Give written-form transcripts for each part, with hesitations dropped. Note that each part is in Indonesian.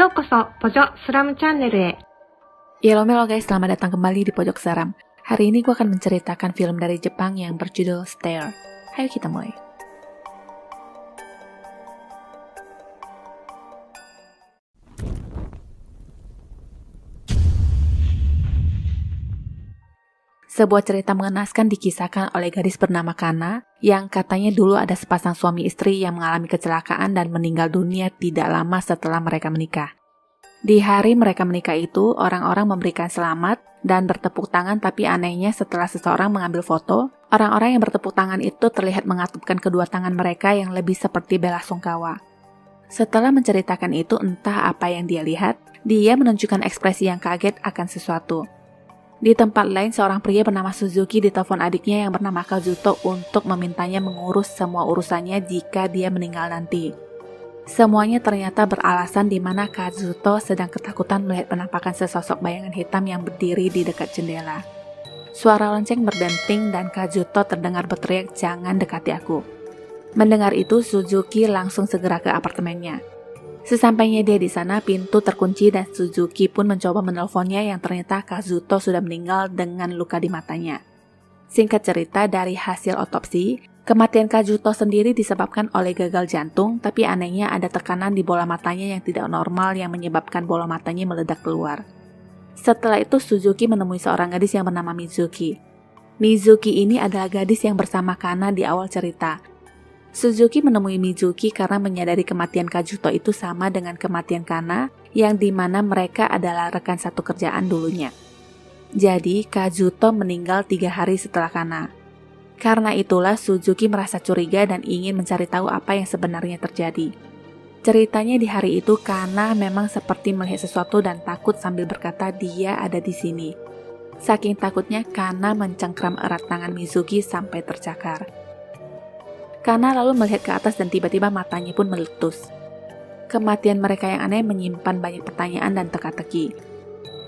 ようこそ、ポジョスラムチャンネルへ。Yellow guys, selamat datang kembali di Pojok Seram. Hari ini gue akan menceritakan film dari Jepang yang berjudul Stare. Ayo kita mulai. Sebuah cerita mengenaskan dikisahkan oleh gadis bernama Kana yang katanya dulu ada sepasang suami istri yang mengalami kecelakaan dan meninggal dunia tidak lama setelah mereka menikah. Di hari mereka menikah itu, orang-orang memberikan selamat dan bertepuk tangan, tapi anehnya setelah seseorang mengambil foto, orang-orang yang bertepuk tangan itu terlihat mengatupkan kedua tangan mereka yang lebih seperti belasungkawa. Setelah menceritakan itu, entah apa yang dia lihat, dia menunjukkan ekspresi yang kaget akan sesuatu. Di tempat lain, seorang pria bernama Suzuki ditelepon adiknya yang bernama Kazuto untuk memintanya mengurus semua urusannya jika dia meninggal nanti. Semuanya ternyata beralasan di mana Kazuto sedang ketakutan melihat penampakan sesosok bayangan hitam yang berdiri di dekat jendela. Suara lonceng berdenting dan Kazuto terdengar berteriak, "Jangan dekati aku." Mendengar itu, Suzuki langsung segera ke apartemennya. Sesampainya dia di sana, pintu terkunci dan Suzuki pun mencoba menelponnya yang ternyata Kazuto sudah meninggal dengan luka di matanya. Singkat cerita, dari hasil otopsi, kematian Kazuto sendiri disebabkan oleh gagal jantung, tapi anehnya ada tekanan di bola matanya yang tidak normal yang menyebabkan bola matanya meledak keluar. Setelah itu Suzuki menemui seorang gadis yang bernama Mizuki. Mizuki ini adalah gadis yang bersama Kana di awal cerita. Suzuki menemui Mizuki karena menyadari kematian Kazuto itu sama dengan kematian Kana, yang dimana mereka adalah rekan satu kerjaan dulunya. Jadi Kazuto meninggal 3 hari setelah Kana. Karena itulah Suzuki merasa curiga dan ingin mencari tahu apa yang sebenarnya terjadi. Ceritanya di hari itu Kana memang seperti melihat sesuatu dan takut sambil berkata dia ada di sini. Saking takutnya Kana mencengkram erat tangan Mizuki sampai tercakar. Kana lalu melihat ke atas dan tiba-tiba matanya pun meletus. Kematian mereka yang aneh menyimpan banyak pertanyaan dan teka-teki.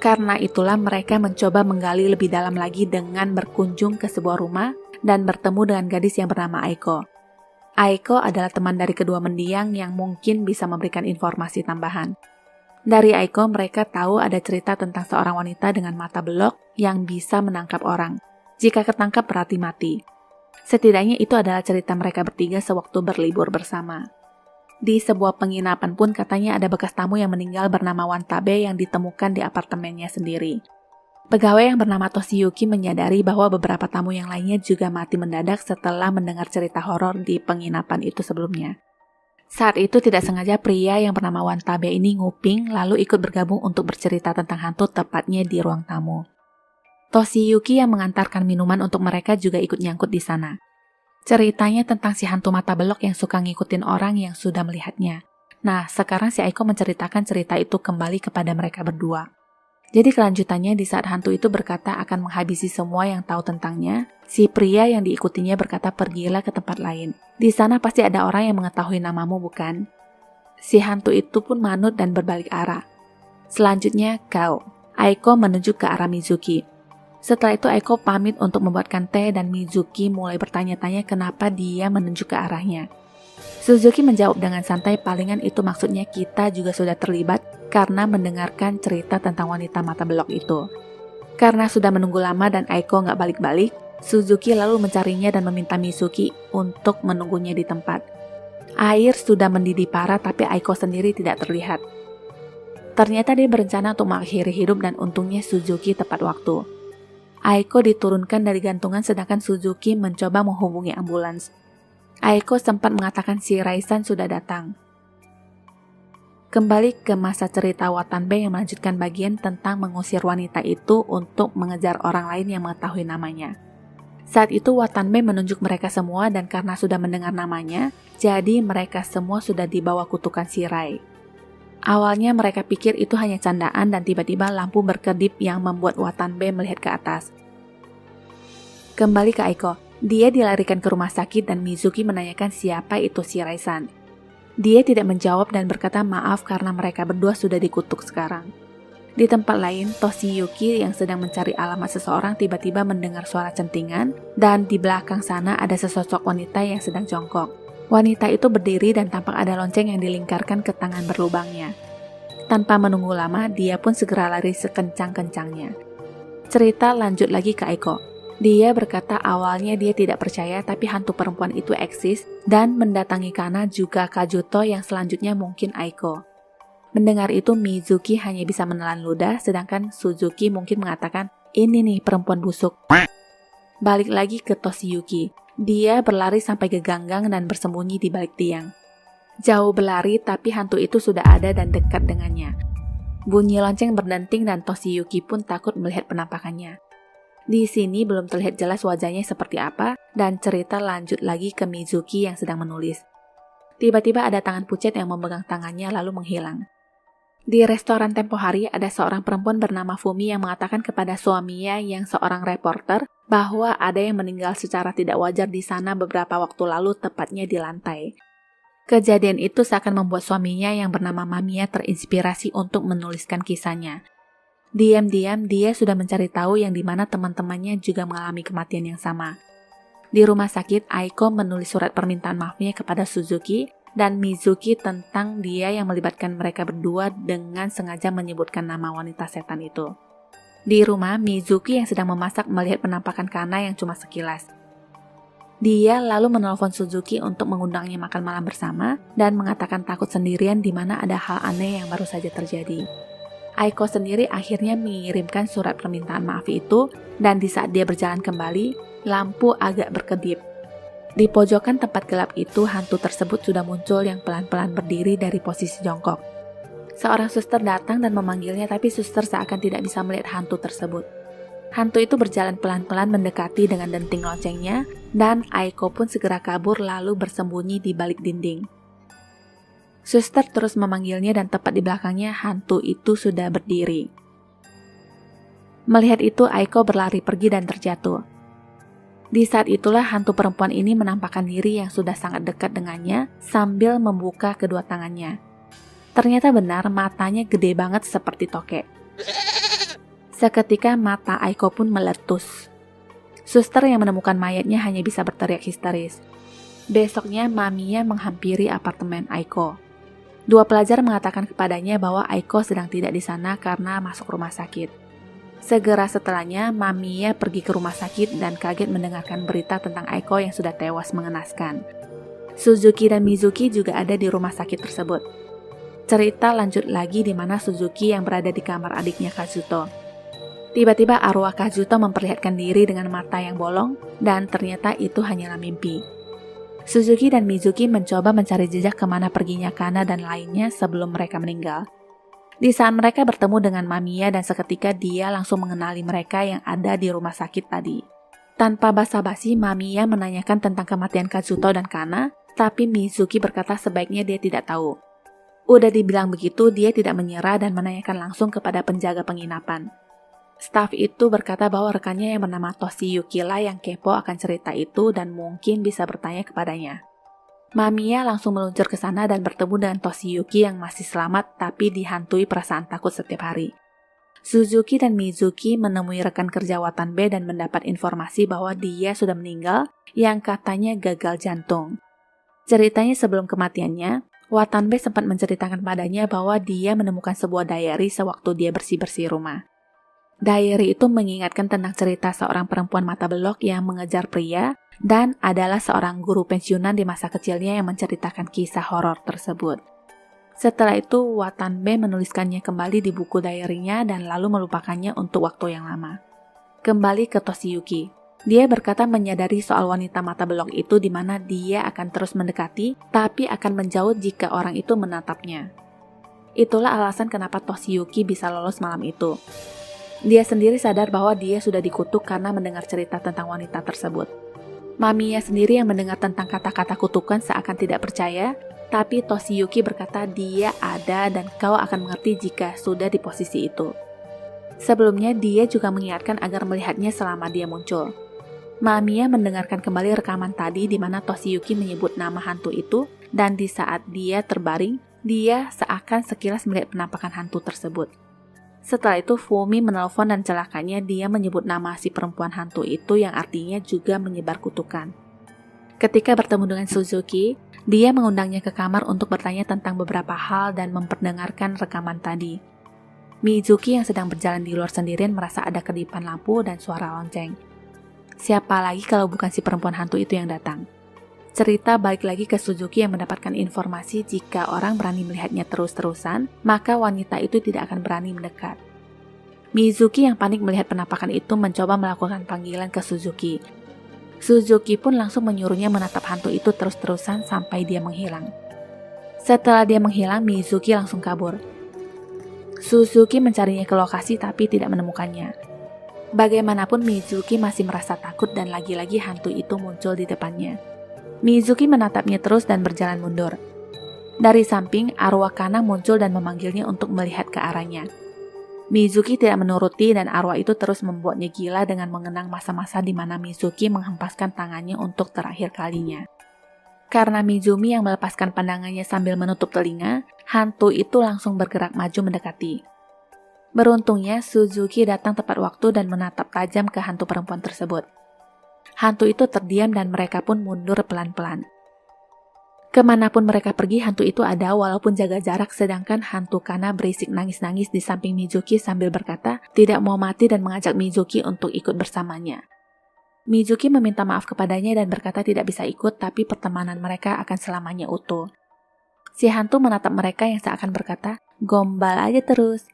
Karena itulah mereka mencoba menggali lebih dalam lagi dengan berkunjung ke sebuah rumah dan bertemu dengan gadis yang bernama Aiko. Aiko adalah teman dari kedua mendiang yang mungkin bisa memberikan informasi tambahan. Dari Aiko mereka tahu ada cerita tentang seorang wanita dengan mata belok yang bisa menangkap orang. Jika ketangkap berarti mati. Setidaknya itu adalah cerita mereka bertiga sewaktu berlibur bersama. Di sebuah penginapan pun katanya ada bekas tamu yang meninggal bernama Wantabe yang ditemukan di apartemennya sendiri. Pegawai yang bernama Toshiyuki menyadari bahwa beberapa tamu yang lainnya juga mati mendadak setelah mendengar cerita horor di penginapan itu sebelumnya. Saat itu tidak sengaja pria yang bernama Wantabe ini nguping lalu ikut bergabung untuk bercerita tentang hantu tepatnya di ruang tamu. Toshiyuki yang mengantarkan minuman untuk mereka juga ikut nyangkut di sana. Ceritanya tentang si hantu mata belok yang suka ngikutin orang yang sudah melihatnya. Nah, sekarang si Aiko menceritakan cerita itu kembali kepada mereka berdua. Jadi kelanjutannya di saat hantu itu berkata akan menghabisi semua yang tahu tentangnya, si pria yang diikutinya berkata pergilah ke tempat lain. Di sana pasti ada orang yang mengetahui namamu, bukan? Si hantu itu pun manut dan berbalik arah. Selanjutnya kau. Aiko menunjuk ke arah Mizuki. Setelah itu Aiko pamit untuk membuatkan teh dan Mizuki mulai bertanya-tanya kenapa dia menunjuk ke arahnya. Suzuki menjawab dengan santai, palingan itu maksudnya kita juga sudah terlibat karena mendengarkan cerita tentang wanita mata belok itu. Karena sudah menunggu lama dan Aiko nggak balik-balik, Suzuki lalu mencarinya dan meminta Mizuki untuk menunggunya di tempat. Air sudah mendidih parah tapi Aiko sendiri tidak terlihat. Ternyata dia berencana untuk mengakhiri hidup dan untungnya Suzuki tepat waktu. Aiko diturunkan dari gantungan sedangkan Suzuki mencoba menghubungi ambulans. Aiko sempat mengatakan si Raisan sudah datang. Kembali ke masa cerita Watanbe yang melanjutkan bagian tentang mengusir wanita itu untuk mengejar orang lain yang mengetahui namanya. Saat itu Watanbe menunjuk mereka semua dan karena sudah mendengar namanya, jadi mereka semua sudah dibawa kutukan si Rai. Awalnya mereka pikir itu hanya candaan dan tiba-tiba lampu berkedip yang membuat Watanbe melihat ke atas. Kembali ke Aiko, dia dilarikan ke rumah sakit dan Mizuki menanyakan siapa itu si Raisan. Dia tidak menjawab dan berkata maaf karena mereka berdua sudah dikutuk sekarang. Di tempat lain, Toshiyuki yang sedang mencari alamat seseorang tiba-tiba mendengar suara centingan dan di belakang sana ada sesosok wanita yang sedang jongkok. Wanita itu berdiri dan tampak ada lonceng yang dilingkarkan ke tangan berlubangnya. Tanpa menunggu lama, dia pun segera lari sekencang-kencangnya. Cerita lanjut lagi ke Aiko. Dia berkata awalnya dia tidak percaya tapi hantu perempuan itu eksis dan mendatangi Kana juga Kajuto yang selanjutnya mungkin Aiko. Mendengar itu Mizuki hanya bisa menelan ludah sedangkan Suzuki mungkin mengatakan ini nih perempuan busuk. Balik lagi ke Toshiyuki. Dia berlari sampai ke ganggang dan bersembunyi di balik tiang. Jauh berlari tapi hantu itu sudah ada dan dekat dengannya. Bunyi lonceng berdenting dan Toshiyuki pun takut melihat penampakannya. Di sini belum terlihat jelas wajahnya seperti apa dan cerita lanjut lagi ke Mizuki yang sedang menulis. Tiba-tiba ada tangan pucat yang memegang tangannya lalu menghilang. Di restoran tempo hari ada seorang perempuan bernama Fumi yang mengatakan kepada suaminya yang seorang reporter bahwa ada yang meninggal secara tidak wajar di sana beberapa waktu lalu tepatnya di lantai. Kejadian itu seakan membuat suaminya yang bernama Mamiya terinspirasi untuk menuliskan kisahnya. Diam-diam dia sudah mencari tahu yang dimana teman-temannya juga mengalami kematian yang sama. Di rumah sakit, Aiko menulis surat permintaan maafnya kepada Suzuki dan Mizuki tentang dia yang melibatkan mereka berdua dengan sengaja menyebutkan nama wanita setan itu. Di rumah, Mizuki yang sedang memasak melihat penampakan Kana yang cuma sekilas. Dia lalu menelpon Suzuki untuk mengundangnya makan malam bersama dan mengatakan takut sendirian di mana ada hal aneh yang baru saja terjadi. Aiko sendiri akhirnya mengirimkan surat permintaan maaf itu dan di saat dia berjalan kembali, lampu agak berkedip. Di pojokan tempat gelap itu, hantu tersebut sudah muncul yang pelan-pelan berdiri dari posisi jongkok. Seorang suster datang dan memanggilnya tapi suster seakan tidak bisa melihat hantu tersebut. Hantu itu berjalan pelan-pelan mendekati dengan denting loncengnya dan Aiko pun segera kabur lalu bersembunyi di balik dinding. Suster terus memanggilnya dan tepat di belakangnya hantu itu sudah berdiri. Melihat itu Aiko berlari pergi dan terjatuh. Di saat itulah hantu perempuan ini menampakkan diri yang sudah sangat dekat dengannya sambil membuka kedua tangannya. Ternyata benar matanya gede banget seperti tokek. Seketika mata Aiko pun meletus. Suster yang menemukan mayatnya hanya bisa berteriak histeris. Besoknya Mamiya menghampiri apartemen Aiko. Dua pelajar mengatakan kepadanya bahwa Aiko sedang tidak di sana karena masuk rumah sakit. Segera setelahnya Mamiya pergi ke rumah sakit dan kaget mendengarkan berita tentang Aiko yang sudah tewas mengenaskan. Suzuki dan Mizuki juga ada di rumah sakit tersebut. Cerita lanjut lagi di mana Suzuki yang berada di kamar adiknya Kazuto. Tiba-tiba arwah Kazuto memperlihatkan diri dengan mata yang bolong dan ternyata itu hanyalah mimpi. Suzuki dan Mizuki mencoba mencari jejak kemana perginya Kana dan lainnya sebelum mereka meninggal. Di saat mereka bertemu dengan Mamiya dan seketika dia langsung mengenali mereka yang ada di rumah sakit tadi. Tanpa basa-basi Mamiya menanyakan tentang kematian Kazuto dan Kana, tapi Mizuki berkata sebaiknya dia tidak tahu. Udah dibilang begitu, dia tidak menyerah dan menanyakan langsung kepada penjaga penginapan. Staf itu berkata bahwa rekannya yang bernama Toshiyuki lah yang kepo akan cerita itu dan mungkin bisa bertanya kepadanya. Mamiya langsung meluncur ke sana dan bertemu dengan Toshiyuki yang masih selamat tapi dihantui perasaan takut setiap hari. Suzuki dan Mizuki menemui rekan kerja Watanbe dan mendapat informasi bahwa dia sudah meninggal yang katanya gagal jantung. Ceritanya sebelum kematiannya, Watanbe sempat menceritakan padanya bahwa dia menemukan sebuah diary sewaktu dia bersih-bersih rumah. Diary itu mengingatkan tentang cerita seorang perempuan mata belok yang mengejar pria dan adalah seorang guru pensiunan di masa kecilnya yang menceritakan kisah horor tersebut. Setelah itu, Watanbe menuliskannya kembali di buku diary-nya dan lalu melupakannya untuk waktu yang lama. Kembali ke Toshiyuki. Dia berkata menyadari soal wanita mata belok itu di mana dia akan terus mendekati tapi akan menjauh jika orang itu menatapnya. Itulah alasan kenapa Toshiyuki bisa lolos malam itu. Dia sendiri sadar bahwa dia sudah dikutuk karena mendengar cerita tentang wanita tersebut. Mamiya sendiri yang mendengar tentang kata-kata kutukan seakan tidak percaya, tapi Toshiyuki berkata dia ada dan kau akan mengerti jika sudah di posisi itu. Sebelumnya dia juga mengingatkan agar melihatnya selama dia muncul. Mamiya mendengarkan kembali rekaman tadi di mana Toshiyuki menyebut nama hantu itu dan di saat dia terbaring, dia seakan sekilas melihat penampakan hantu tersebut. Setelah itu Fumi menelpon dan celakanya dia menyebut nama si perempuan hantu itu yang artinya juga menyebar kutukan. Ketika bertemu dengan Suzuki, Dia mengundangnya ke kamar untuk bertanya tentang beberapa hal dan memperdengarkan rekaman tadi. Mizuki yang sedang berjalan di luar sendirian merasa ada kedipan lampu dan suara lonceng. Siapa lagi kalau bukan si perempuan hantu itu yang datang? Cerita balik lagi ke Suzuki yang mendapatkan informasi jika orang berani melihatnya terus-terusan, maka wanita itu tidak akan berani mendekat. Mizuki yang panik melihat penampakan itu mencoba melakukan panggilan ke Suzuki. Suzuki pun langsung menyuruhnya menatap hantu itu terus-terusan sampai dia menghilang. Setelah dia menghilang, Mizuki langsung kabur. Suzuki mencarinya ke lokasi tapi tidak menemukannya. Bagaimanapun Mizuki masih merasa takut dan lagi-lagi hantu itu muncul di depannya. Mizuki menatapnya terus dan berjalan mundur. Dari samping, arwah Kana muncul dan memanggilnya untuk melihat ke arahnya. Mizuki tidak menuruti dan arwah itu terus membuatnya gila dengan mengenang masa-masa di mana Mizuki menghempaskan tangannya untuk terakhir kalinya. Karena Mizumi yang melepaskan pandangannya sambil menutup telinga, hantu itu langsung bergerak maju mendekati. Beruntungnya, Suzuki datang tepat waktu dan menatap tajam ke hantu perempuan tersebut. Hantu itu terdiam dan mereka pun mundur pelan-pelan. Kemanapun mereka pergi, hantu itu ada walaupun jaga jarak, sedangkan hantu Kana berisik nangis-nangis di samping Mizuki sambil berkata tidak mau mati dan mengajak Mizuki untuk ikut bersamanya. Mizuki meminta maaf kepadanya dan berkata tidak bisa ikut, tapi pertemanan mereka akan selamanya utuh. Si hantu menatap mereka yang seakan berkata, gombal aja terus.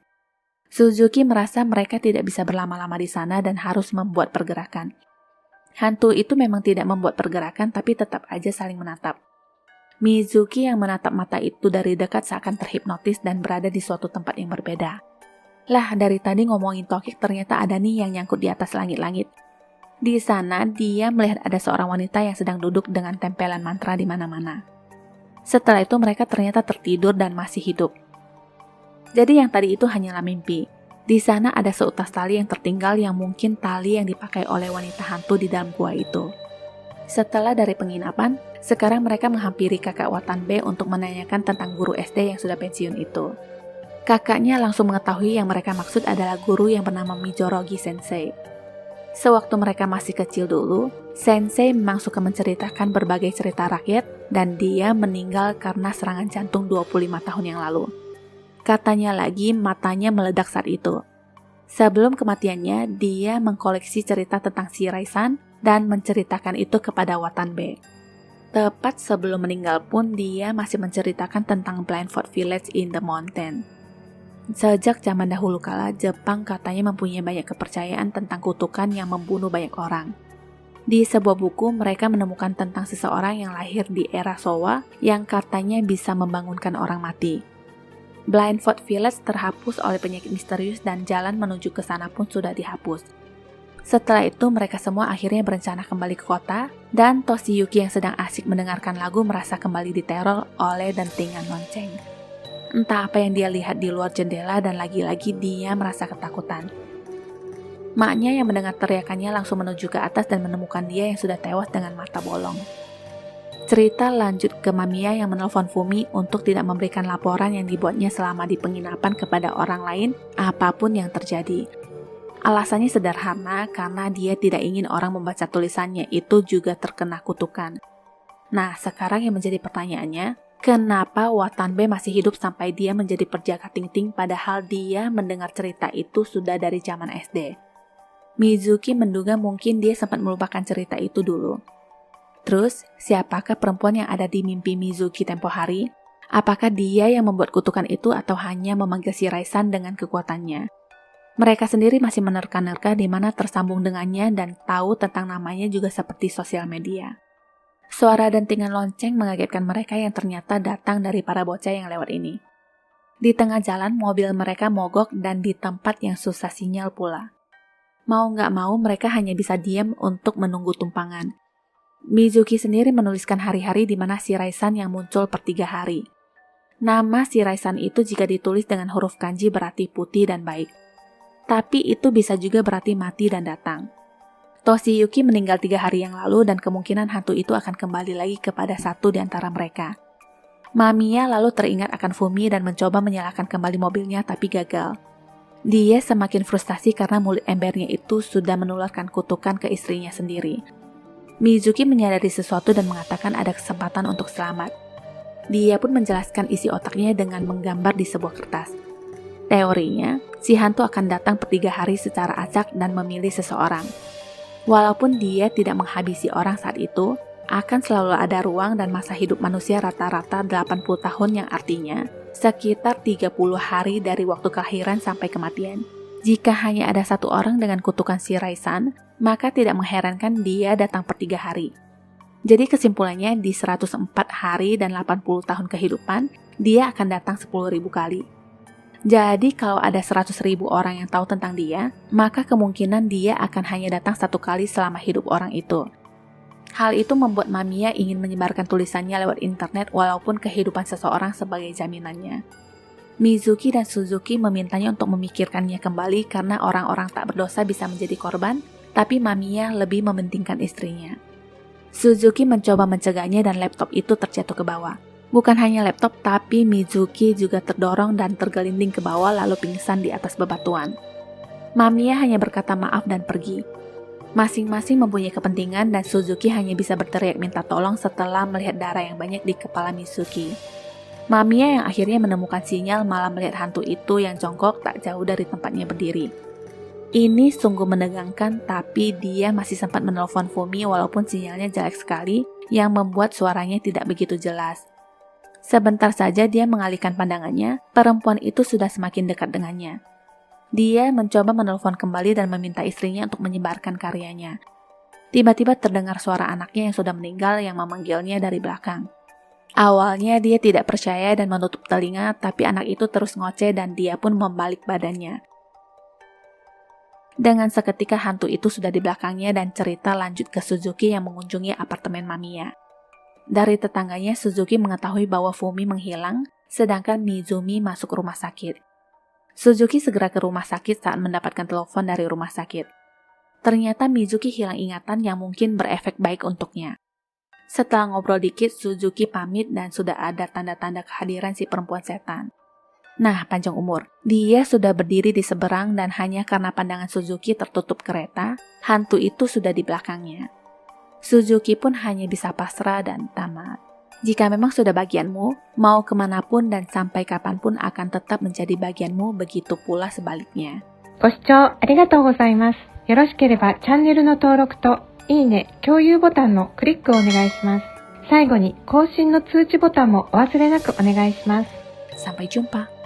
Suzuki merasa mereka tidak bisa berlama-lama di sana dan harus membuat pergerakan. Hantu itu memang tidak membuat pergerakan tapi tetap aja saling menatap. Mizuki yang menatap mata itu dari dekat seakan terhipnotis dan berada di suatu tempat yang berbeda. Lah, dari tadi ngomongin tokek ternyata ada nih yang nyangkut di atas langit-langit. Di sana dia melihat ada seorang wanita yang sedang duduk dengan tempelan mantra di mana-mana. Setelah itu mereka ternyata tertidur dan masih hidup. Jadi yang tadi itu hanyalah mimpi. Di sana ada seutas tali yang tertinggal yang mungkin tali yang dipakai oleh wanita hantu di dalam gua itu. Setelah dari penginapan, sekarang mereka menghampiri kakak Watanbe untuk menanyakan tentang guru SD yang sudah pensiun itu. Kakaknya langsung mengetahui yang mereka maksud adalah guru yang bernama Mijorogi Sensei. Sewaktu mereka masih kecil dulu, Sensei memang suka menceritakan berbagai cerita rakyat dan dia meninggal karena serangan jantung 25 tahun yang lalu. Katanya lagi matanya meledak saat itu. Sebelum kematiannya, dia mengkoleksi cerita tentang Shirai-san dan menceritakan itu kepada Watanbe. Tepat sebelum meninggal pun dia masih menceritakan tentang Blindfold Village in the Mountain. Sejak zaman dahulu kala, Jepang katanya mempunyai banyak kepercayaan tentang kutukan yang membunuh banyak orang. Di sebuah buku, mereka menemukan tentang seseorang yang lahir di era Showa yang katanya bisa membangunkan orang mati. Blindfold Village terhapus oleh penyakit misterius dan jalan menuju ke sana pun sudah dihapus. Setelah itu mereka semua akhirnya berencana kembali ke kota dan Toshiyuki yang sedang asik mendengarkan lagu merasa kembali diteror oleh dentingan lonceng. Entah apa yang dia lihat di luar jendela dan lagi-lagi dia merasa ketakutan. Maknya yang mendengar teriakannya langsung menuju ke atas dan menemukan dia yang sudah tewas dengan mata bolong. Cerita lanjut ke Mamiya yang menelpon Fumi untuk tidak memberikan laporan yang dibuatnya selama di penginapan kepada orang lain apapun yang terjadi. Alasannya sederhana karena dia tidak ingin orang membaca tulisannya itu juga terkena kutukan. Nah, sekarang yang menjadi pertanyaannya, kenapa Watanbe masih hidup sampai dia menjadi perjaka ting-ting padahal dia mendengar cerita itu sudah dari zaman SD? Mizuki menduga mungkin dia sempat melupakan cerita itu dulu. Terus, siapakah perempuan yang ada di mimpi Mizuki tempo hari? Apakah dia yang membuat kutukan itu atau hanya memanggil Shirai-san dengan kekuatannya? Mereka sendiri masih menerka-nerka di mana tersambung dengannya dan tahu tentang namanya juga seperti sosial media. Suara dentingan lonceng mengagetkan mereka yang ternyata datang dari para bocah yang lewat ini. Di tengah jalan, mobil mereka mogok dan di tempat yang susah sinyal pula. Mau nggak mau, mereka hanya bisa diam untuk menunggu tumpangan. Mizuki sendiri menuliskan hari-hari di mana Shirai-san yang muncul per 3 hari. Nama Shirai-san itu jika ditulis dengan huruf kanji berarti putih dan baik. Tapi itu bisa juga berarti mati dan datang. Toshiyuki meninggal 3 hari yang lalu dan kemungkinan hantu itu akan kembali lagi kepada satu di antara mereka. Mamiya lalu teringat akan Fumi dan mencoba menyalakan kembali mobilnya tapi gagal. Dia semakin frustasi karena mulut embernya itu sudah menularkan kutukan ke istrinya sendiri. Mizuki menyadari sesuatu dan mengatakan ada kesempatan untuk selamat. Dia pun menjelaskan isi otaknya dengan menggambar di sebuah kertas. Teorinya, si hantu akan datang per 3 hari secara acak dan memilih seseorang. Walaupun dia tidak menghabisi orang saat itu, akan selalu ada ruang dan masa hidup manusia rata-rata 80 tahun yang artinya sekitar 30 hari dari waktu kelahiran sampai kematian. Jika hanya ada satu orang dengan kutukan Shirai-san, maka tidak mengherankan dia datang per 3 hari. Jadi kesimpulannya di 104 hari dan 80 tahun kehidupan, dia akan datang 10.000 kali. Jadi kalau ada 100.000 orang yang tahu tentang dia, maka kemungkinan dia akan hanya datang 1 kali selama hidup orang itu. Hal itu membuat Mamiya ingin menyebarkan tulisannya lewat internet walaupun kehidupan seseorang sebagai jaminannya. Mizuki dan Suzuki memintanya untuk memikirkannya kembali karena orang-orang tak berdosa bisa menjadi korban, tapi Mamiya lebih mementingkan istrinya. Suzuki mencoba mencegahnya dan laptop itu terjatuh ke bawah. Bukan hanya laptop, tapi Mizuki juga terdorong dan tergelinding ke bawah lalu pingsan di atas bebatuan. Mamiya hanya berkata maaf dan pergi. Masing-masing mempunyai kepentingan dan Suzuki hanya bisa berteriak minta tolong setelah melihat darah yang banyak di kepala Mizuki. Mamiya yang akhirnya menemukan sinyal malah melihat hantu itu yang jongkok tak jauh dari tempatnya berdiri. Ini sungguh menegangkan, tapi dia masih sempat menelpon Fumi walaupun sinyalnya jelek sekali yang membuat suaranya tidak begitu jelas. Sebentar saja dia mengalihkan pandangannya, perempuan itu sudah semakin dekat dengannya. Dia mencoba menelpon kembali dan meminta istrinya untuk menyebarkan karyanya. Tiba-tiba terdengar suara anaknya yang sudah meninggal yang memanggilnya dari belakang. Awalnya dia tidak percaya dan menutup telinga, tapi anak itu terus ngoceh dan dia pun membalik badannya. Dengan seketika hantu itu sudah di belakangnya dan cerita lanjut ke Suzuki yang mengunjungi apartemen Mamiya. Dari tetangganya, Suzuki mengetahui bahwa Fumi menghilang, sedangkan Mizumi masuk rumah sakit. Suzuki segera ke rumah sakit saat mendapatkan telepon dari rumah sakit. Ternyata Mizuki hilang ingatan yang mungkin berefek baik untuknya. Setelah ngobrol dikit, Suzuki pamit dan sudah ada tanda-tanda kehadiran si perempuan setan. Nah, panjang umur. Dia sudah berdiri di seberang dan hanya karena pandangan Suzuki tertutup kereta, hantu itu sudah di belakangnya. Suzuki pun hanya bisa pasrah dan tamat. Jika memang sudah bagianmu, mau kemanapun dan sampai kapanpun akan tetap menjadi bagianmu, begitu pula sebaliknya. ご視聴ありがとうございます。よろしければチャンネルの登録といいね、共有ボタンのクリックをお願いします。最後に更新の通知ボタンもお忘れなくお願いします。Sampai jumpa.